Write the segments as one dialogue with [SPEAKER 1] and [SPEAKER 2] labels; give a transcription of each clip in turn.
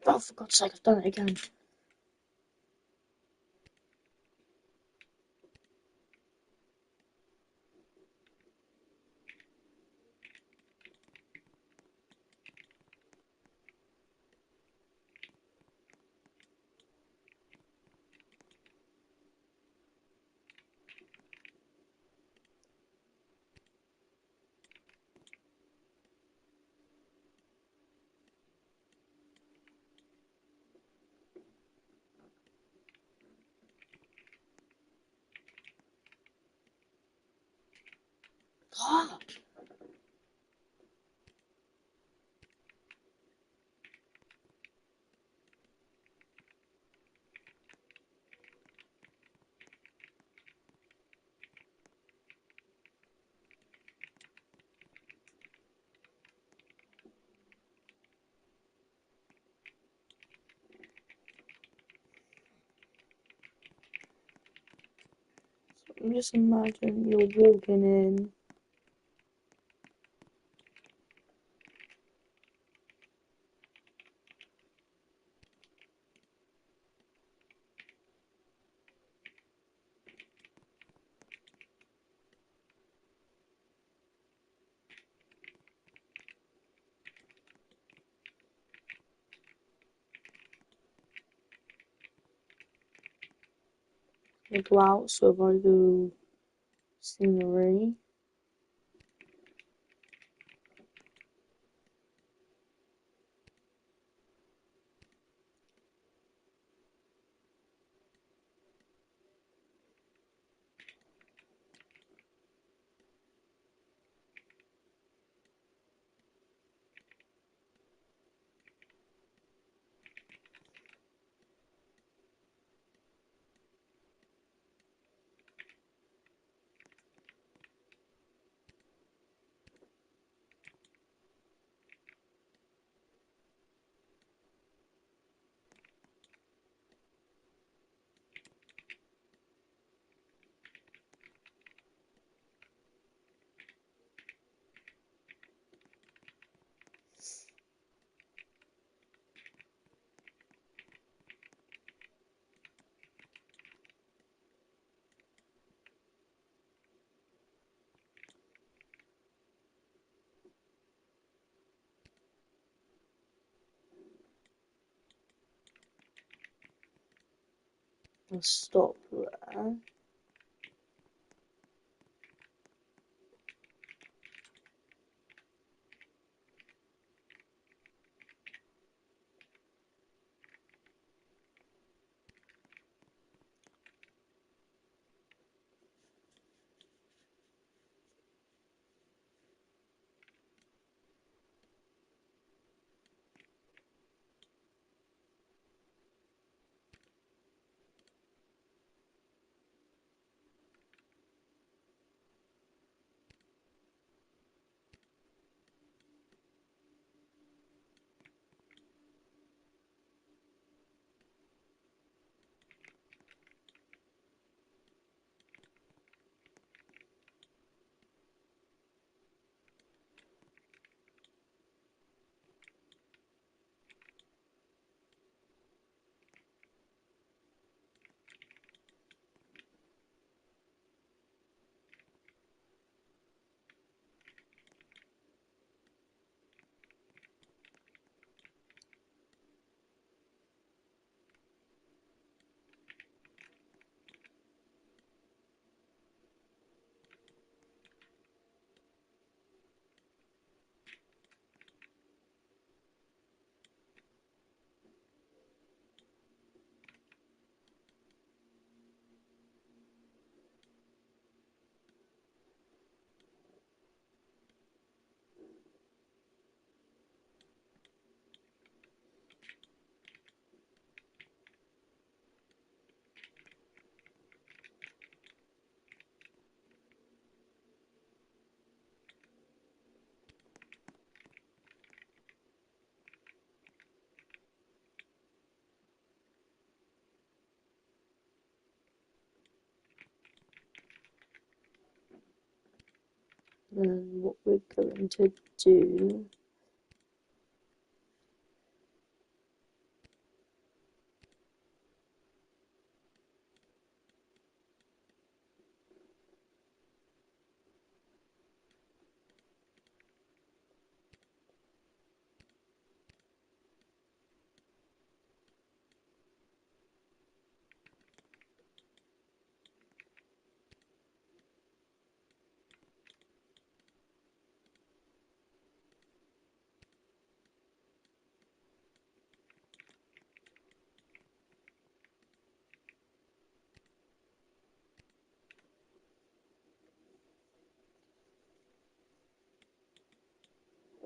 [SPEAKER 1] Oh, for God's sake, I've done it again. God. Just imagine you're walking in. You go out, so if I do scenery. I'll stop there. Then what we're going to do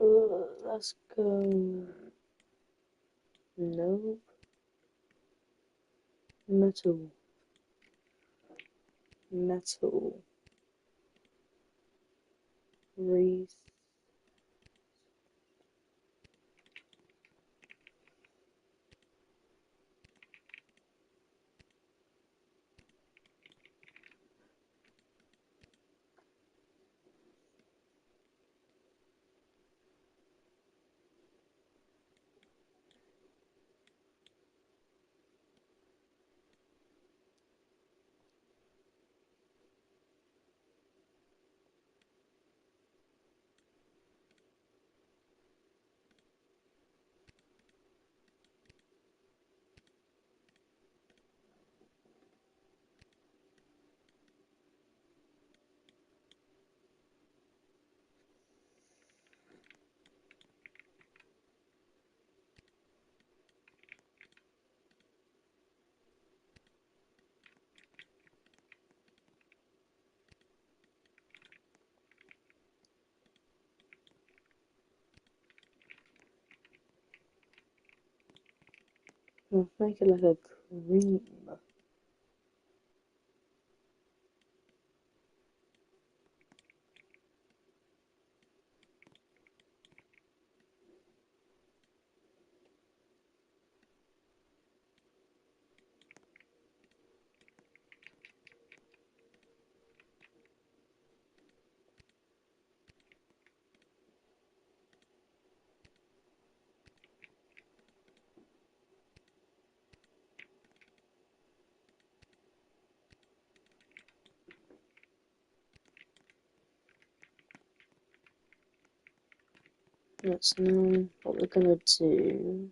[SPEAKER 1] Let's go. Nope. Metal. Metal. Wreath. Let's make it like a cream. Let's know what we're gonna do.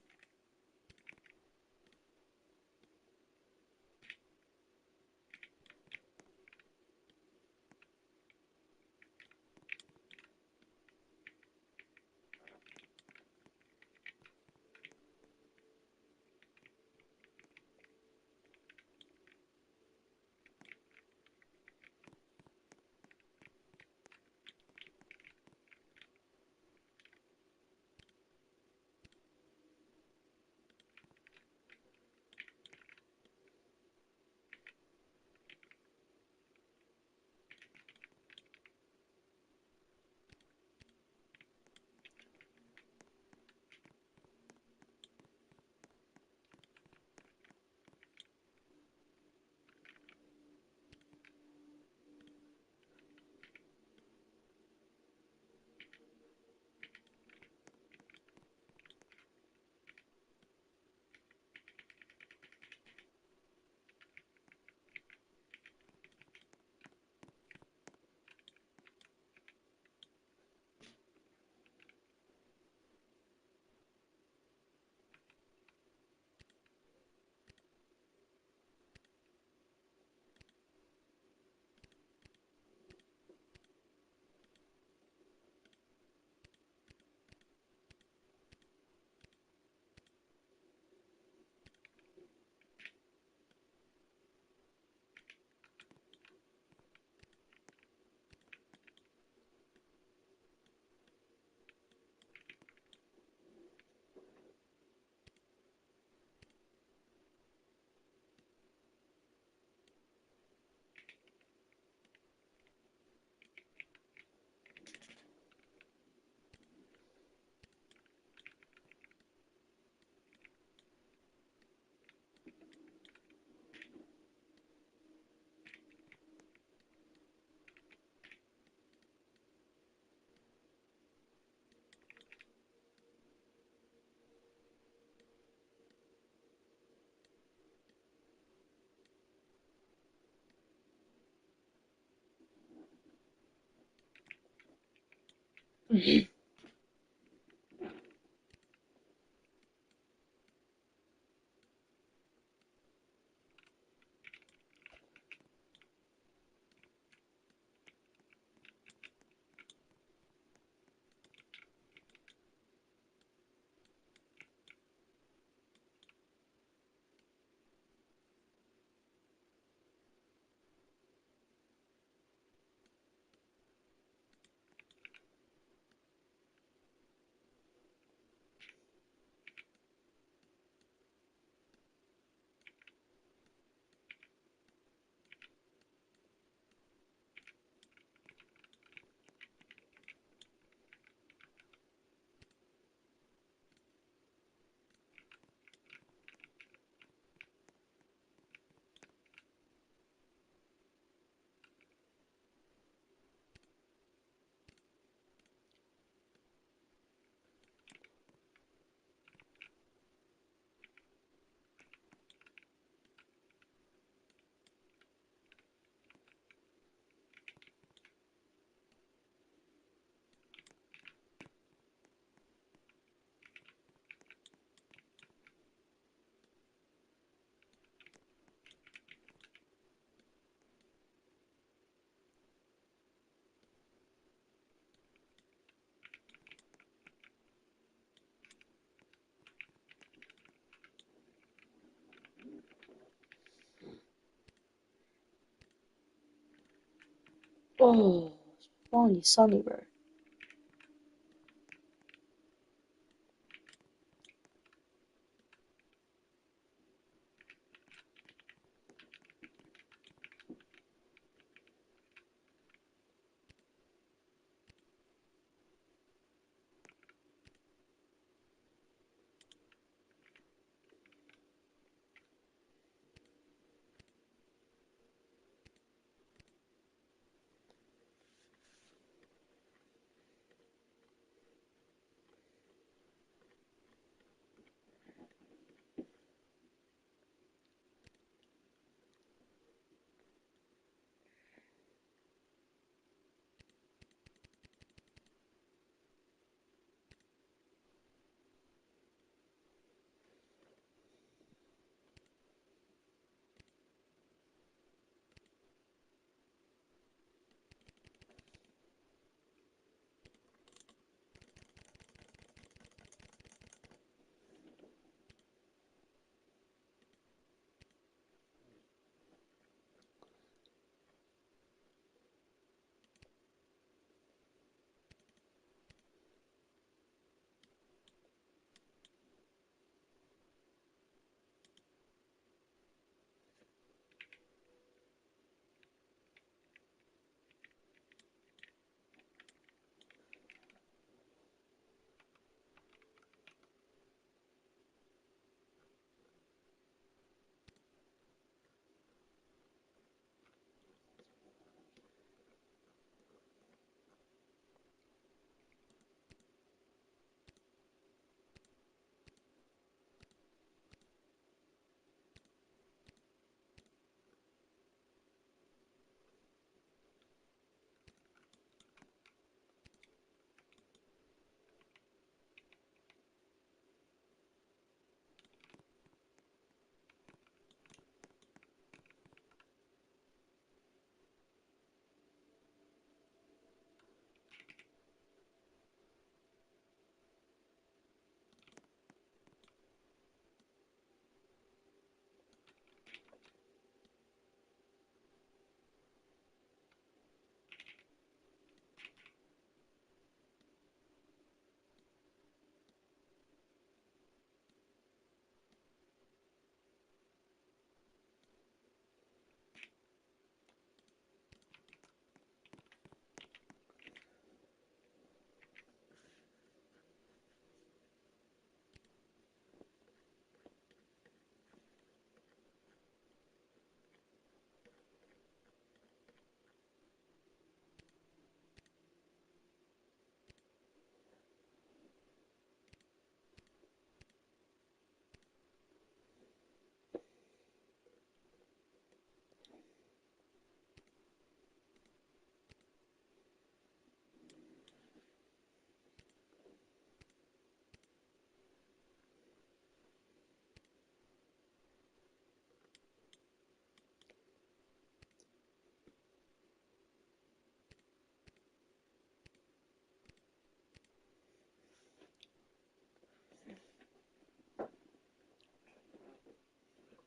[SPEAKER 1] Oh, it's finally sunny, bro.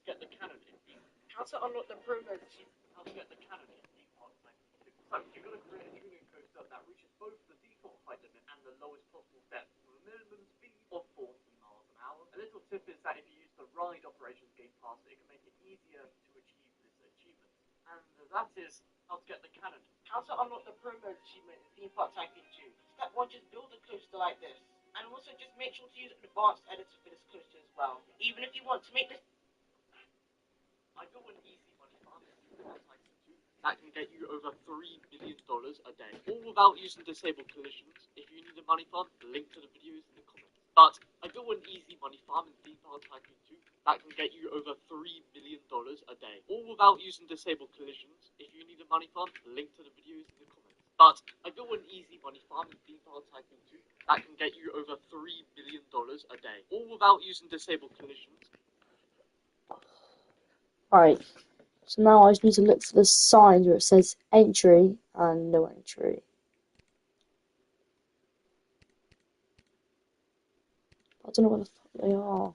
[SPEAKER 2] Get the cannon in theme. How to unlock the pro mode achievement. How to get the cannon in theme part 92. So you're going to create a tuning coaster that reaches both the default height limit and the lowest possible depth with a minimum speed of 40 miles an hour. A little tip is that if you use the ride operations game pass, it can make it easier to achieve this achievement. And that is how to get the cannon. How to unlock the pro mode achievement in theme park tycoon 2. Step 1, just build a coaster like this. And also just make sure to use an advanced editor for this coaster as well. Even if you want to make this I built an easy money farm in Theme Park Tycoon 2 that can get you over $3 million a day, all without using disabled collisions. If you need a money farm, link to the video is in the comments. But I built an easy money farm in Theme Park Tycoon 2 that can get you over $3 million a day, all without using disabled collisions. If you need a money farm, link to the video is in the comments. But I built an easy money farm in Theme Park Tycoon 2 that can get you over $3 million a day, all without using disabled collisions.
[SPEAKER 1] Alright, so now I just need to look for the signs where it says entry and no entry. I don't know where the fuck they are.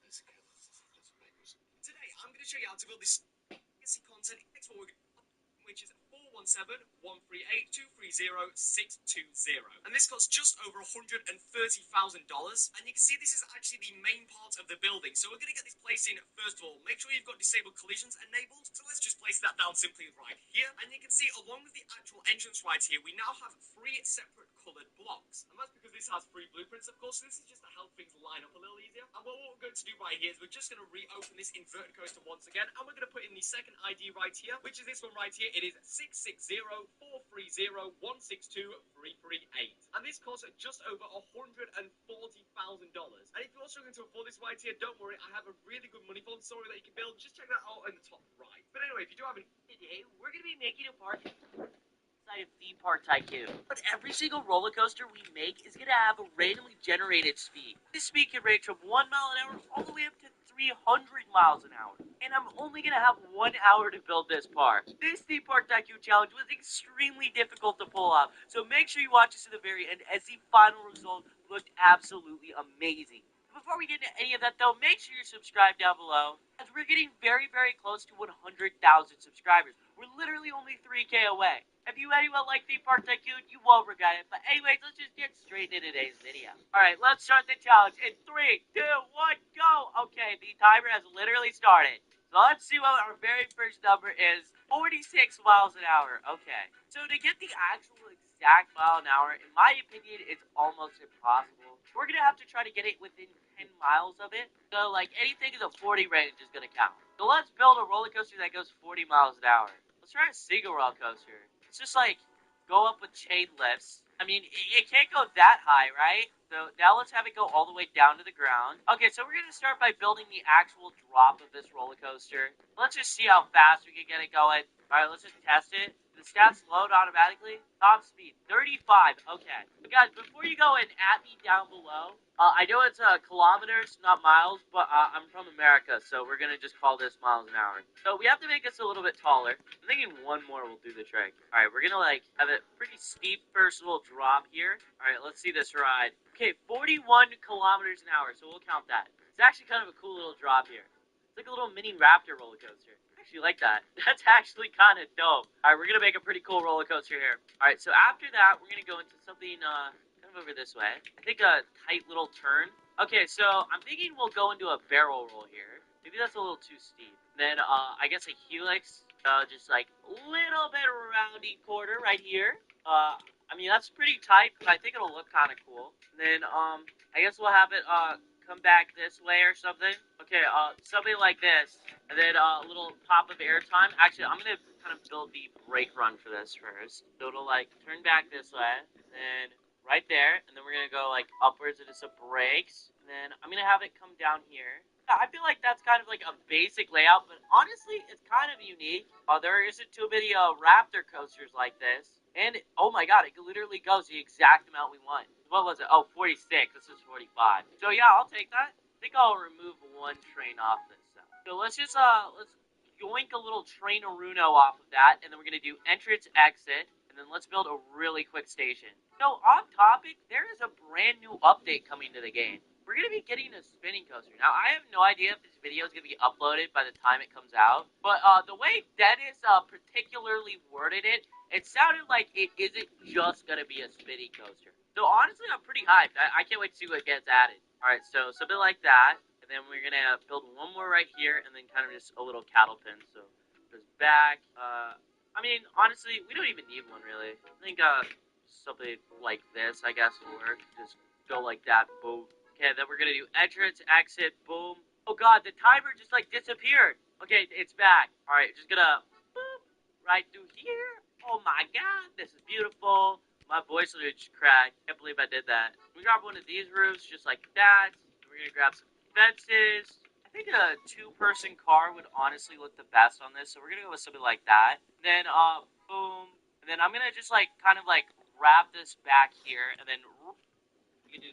[SPEAKER 2] Today, I'm going to show you how to build this legacy content text forward, which is 417-138-230-620. And this costs just over $130,000. And you can see this is actually the main part of the building. So we're going to get this placed in first of all. Make sure you've got disabled collisions enabled. So let's just place that down simply right here. And you can see along with the actual entrance right here, we now have 3 separate coloured blocks. And that's because this has 3 blueprints, of course. So this is just to help things line up a little easier. And what we're going to do right here is we're just going to reopen this inverted coaster once again. And we're going to put in the second ID right here, which is this one right here. It is 660-430-162-338. And this costs just over $140,000. And if you're struggling to afford this right here, don't worry, I have a really good money phone story that you can build. Just check that out in the top right. But anyway, if you do have any...
[SPEAKER 3] Today, we're going to be making a park inside of Theme Park Tycoon. But every single roller coaster we make is going to have a randomly generated speed. This speed can range from 1 mile an hour all the way up to 300 miles an hour. And I'm only going to have 1 hour to build this park. This Theme Park Tycoon challenge was extremely difficult to pull off, so make sure you watch this to the very end as the final result looked absolutely amazing. Before we get into any of that though, make sure you're subscribed down below, as we're getting very, very close to 100,000 subscribers. We're literally only 3K away. If you anyone like Theme Park Tycoon, you won't regret it. But anyways, let's just get straight into today's video. Alright, let's start the challenge in 3, 2, 1, go! Okay, the timer has literally started. So let's see what our very first number is. 46 miles an hour. Okay. So to get the actual exact mile an hour, in my opinion, it's almost impossible. We're going to have to try to get it within 10 miles of it. So, like, anything in the 40 range is going to count. So let's build a roller coaster that goes 40 miles an hour. Let's try a single roller coaster. It's just, like, go up with chain lifts. I mean, it can't go that high, right? So now let's have it go all the way down to the ground. Okay, so we're going to start by building the actual drop of this roller coaster. Let's just see how fast we can get it going. Alright, let's just test it. The stats load automatically. Top speed, 35. Okay. But guys, before you go and at me down below, I know it's kilometers, not miles, but I'm from America, so we're going to just call this miles an hour. So we have to make this a little bit taller. I'm thinking 1 more will do the trick. Alright, we're going to, like, have a pretty steep first little drop here. Alright, let's see this ride. Okay, 41 kilometers an hour, so we'll count that. It's actually kind of a cool little drop here. It's like a little mini raptor roller coaster. I actually like that. That's actually kind of dope. Alright, we're going to make a pretty cool roller coaster here. Alright, so after that, we're going to go into something, kind of over this way. I think a tight little turn. Okay, so I'm thinking we'll go into a barrel roll here. Maybe that's a little too steep. Then, I guess a helix, just like a little bit roundy quarter right here. I mean, that's pretty tight, but I think it'll look kind of cool. And then, I guess we'll have it, come back this way or something. Okay, something like this. And then, a little pop of airtime. Actually, I'm gonna kind of build the brake run for this first. So it'll, like, turn back this way. And then, right there. And then we're gonna go, like, upwards into some brakes. And then, I'm gonna have it come down here. I feel like that's kind of like a basic layout, but honestly, it's kind of unique. There isn't too many, Raptor coasters like this. And, oh my god, it literally goes the exact amount we want. What was it? Oh, 46. This is 45. So yeah, I'll take that. I think I'll remove 1 train off this stuff. So let's just, let's yoink a little train-aruno off of that, and then we're gonna do entrance, exit, and then let's build a really quick station. So, on topic, there is a brand new update coming to the game. We're going to be getting a spinning coaster. Now, I have no idea if this video is going to be uploaded by the time it comes out, but the way Dennis particularly worded it, it sounded like it isn't just going to be a spinning coaster. So, honestly, I'm pretty hyped. I can't wait to see what gets added. Alright, so something like that, and then we're going to build 1 more right here, and then kind of just a little cattle pin. So, goes back. I mean, honestly, we don't even need one, really. I think something like this, I guess, will work. Just go like that, boom. Okay, then we're gonna do entrance, exit, boom. Oh god, the timer just like disappeared. Okay, it's back. Alright, just gonna boop right through here. Oh my god, this is beautiful. My voice will just crack. Can't believe I did that. We grab one of these roofs just like that. We're gonna grab some fences. I think a 2-person car would honestly look the best on this, so we're gonna go with something like that. Then boom. And then I'm gonna just like kind of like wrap this back here, and then you can do.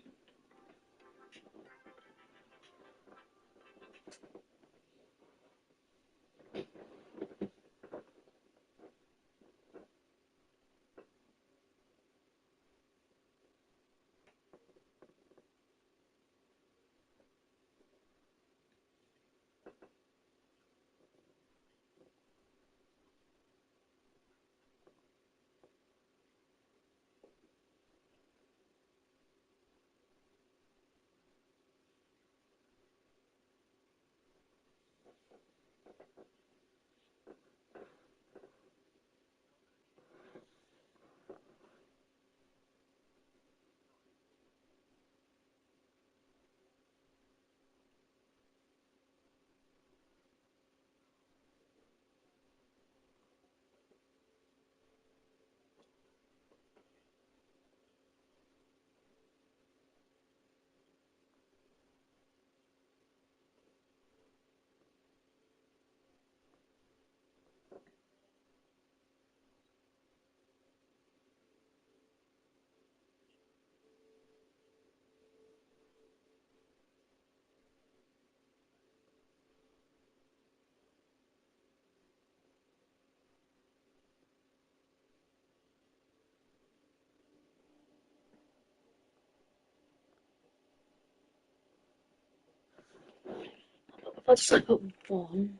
[SPEAKER 1] I'll just like put one.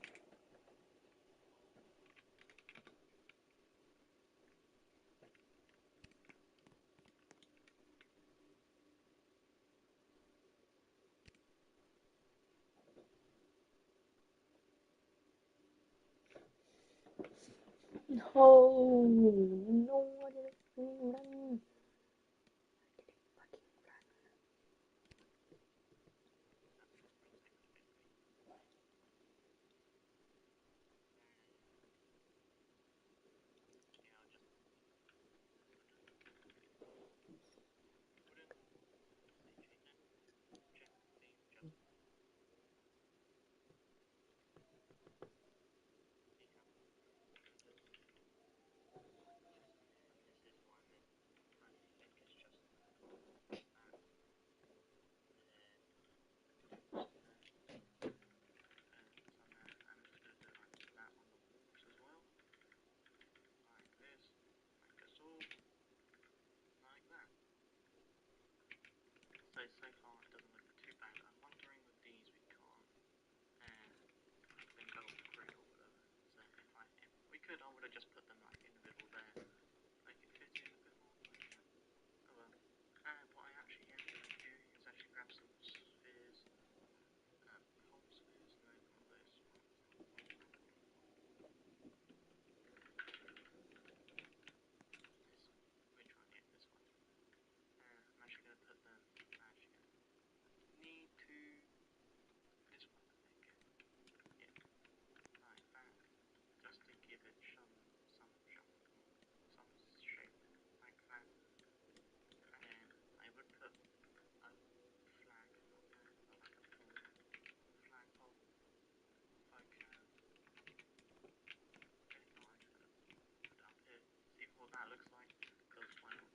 [SPEAKER 1] No, no, I didn't run.
[SPEAKER 3] So far it doesn't look too bad. I'm wondering with these we can't then go through or whatever. So if we could, I would have just put them like in the middle there, make it fit in a bit more. Oh well. What I actually am going to do is actually grab some spheres, whole spheres, no, not this. Which one? Yeah, this one. I'm actually going to put them, need to, this one I think, yeah, like that, just to give it some shape, like that, and then I would put a flag up there, or like a flagpole, if I can, okay, no, I'm just going to put it up here, see what that looks like, because why not.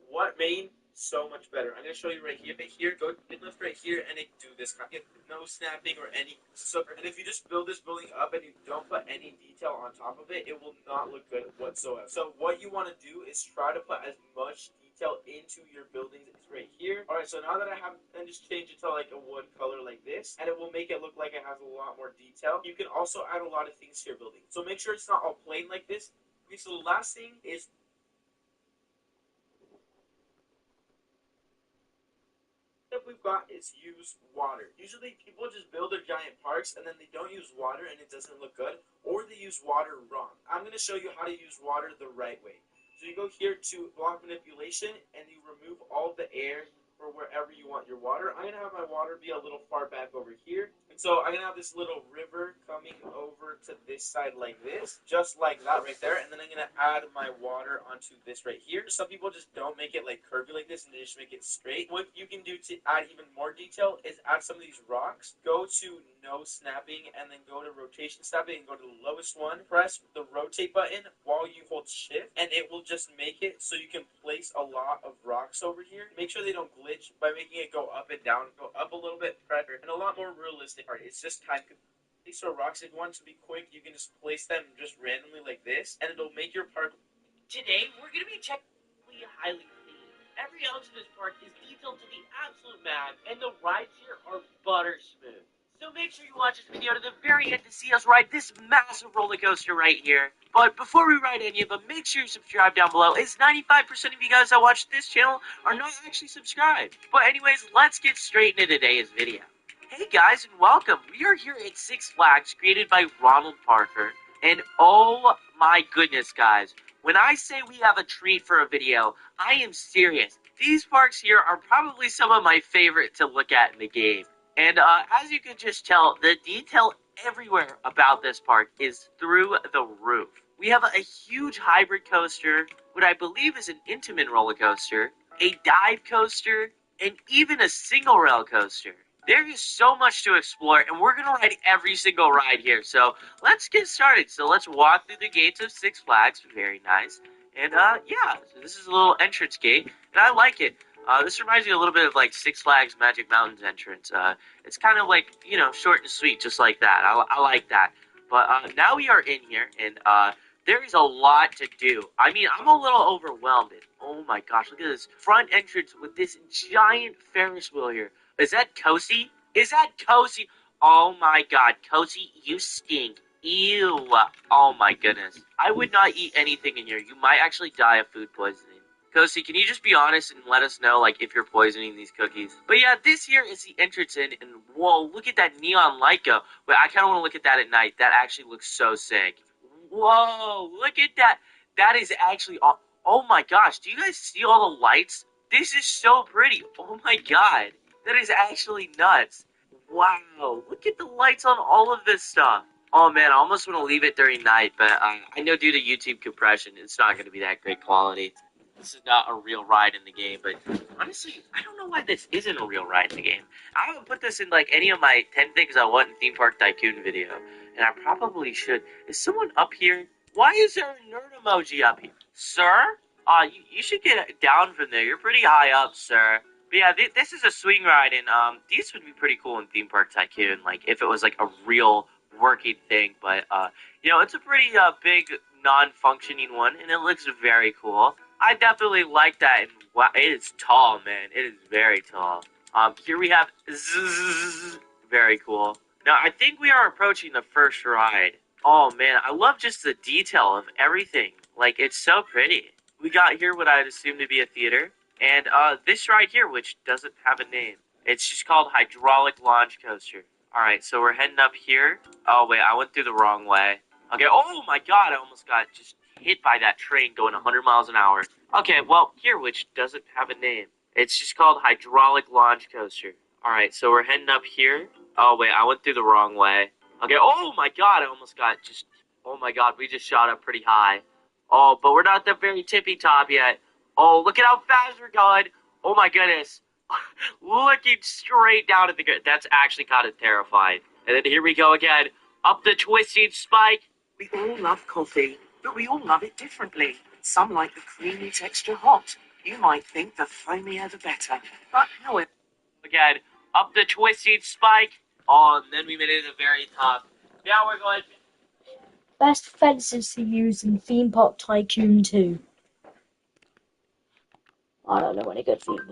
[SPEAKER 2] What made so much better? I'm gonna show you right here. Right here, go and lift right here, and it do this kind. Of, no snapping or any. So, and if you just build this building up and you don't put any detail on top of it, it will not look good whatsoever. So, what you want to do is try to put as much detail into your buildings as right here. All right. So now that I have, then just change it to like a wood color like this, and it will make it look like it has a lot more detail. You can also add a lot of things to your building. So make sure it's not all plain like this. Okay. So the last thing is that we've got is use water. Usually people just build their giant parks and then they don't use water and it doesn't look good, or they use water wrong. I'm going to show you how to use water the right way. So you go here to block manipulation and you remove all the air for wherever you want your water. I'm going to have my water be a little far back over here. And so I'm going to have this little river coming over to this side like this, just like that right there. And then I'm going to add my water onto this right here. Some people just don't make it like curvy like this and they just make it straight. What you can do to add even more detail is add some of these rocks. Go to no snapping and then go to rotation snapping and go to the lowest one. Press the rotate button while you hold shift and it will just make it so you can place a lot of rocks over here. Make sure they don't glitch by making it go up and down, go up a little bit, pressure, and a lot more realistic. It's just time. These sort of rocks, if you want to be quick, you can just place them just randomly like this, and it'll make your park.
[SPEAKER 3] Today, we're going to be checking highly themed. Every ounce of this park is detailed to the absolute max, and the rides here are butter smooth. So make sure you watch this video to the very end to see us ride this massive roller coaster right here. But before we ride any of them, make sure you subscribe down below, as 95% of you guys that watch this channel are not actually subscribed. But anyways, let's get straight into today's video. Hey guys, and welcome. We are here at Six Flags, created by Ronald Parker. And oh my goodness, guys. When I say we have a treat for a video, I am serious. These parks here are probably some of my favorite to look at in the game. And as you can just tell, the detail everywhere about this park is through the roof. We have a huge hybrid coaster, what I believe is an Intamin roller coaster, a dive coaster, and even a single rail coaster. There is so much to explore, and we're going to ride every single ride here. So let's get started. So let's walk through the gates of Six Flags. Very nice. And yeah, so this is a little entrance gate, and I like it. This reminds me a little bit of like Six Flags Magic Mountains entrance. It's kind of like, short and sweet, just like that. I like that. But now we are in here, and there is a lot to do. I mean, I'm a little overwhelmed. And, oh my gosh, look at this front entrance with this giant Ferris wheel here. Is that Kosi? Is that Kosi? Oh my god, Kosi, you stink. Ew. Oh my goodness. I would not eat anything in here. You might actually die of food poisoning. Kosi, can you just be honest and let us know, like, if you're poisoning these cookies? But yeah, this here is the entrance in, and whoa, look at that neon light go. Wait, I kind of want to look at that at night. That actually looks so sick. Whoa, look at that. That is actually, oh my gosh, do you guys see all the lights? This is so pretty. Oh my god. That is actually nuts. Wow, look at the lights on all of this stuff. Oh man, I almost want to leave it during night, but I know due to YouTube compression, it's not going to be that great quality. This is not a real ride in the game, but honestly, I don't know why this isn't a real ride in the game. I haven't put this in like any of my 10 things I want in Theme Park Tycoon video, and I probably should. Is someone up here? Why is there a nerd emoji up here? Sir? You should get down from there. You're pretty high up, sir. But yeah, this is a swing ride, and these would be pretty cool in Theme Park Tycoon, like if it was like a real working thing. But it's a pretty big non-functioning one, and it looks very cool. I definitely like that, and wow, it is tall, man. It is very tall. Here we have Zzz, very cool. Now I think we are approaching the first ride. Oh man, I love just the detail of everything. Like, it's so pretty. We got here what I'd assume to be a theater. And this ride here, which doesn't have a name. It's just called Hydraulic Launch Coaster. Alright, so we're heading up here. Oh wait, I went through the wrong way. Okay, oh my god, I almost got just hit by that train going 100 miles an hour. Okay, well, here, which doesn't have a name. It's just called Hydraulic Launch Coaster. Alright, so we're heading up here. Oh wait, I went through the wrong way. Okay, oh my god, I almost got just... Oh my god, we just shot up pretty high. Oh, but we're not at the very tippy top yet. Oh, look at how fast we're going. Oh my goodness. Looking straight down at the... That's actually kind of terrifying. And then here we go again. Up the twisting spike.
[SPEAKER 2] We all love coffee, but we all love it differently. Some like the creamy texture hot. You might think the foamier the better. But however...
[SPEAKER 3] Again, up the twisting spike. Oh, and then we made it to the very top. Now we're going...
[SPEAKER 1] Best fences to use in Theme Park Tycoon 2. I don't know any good theme park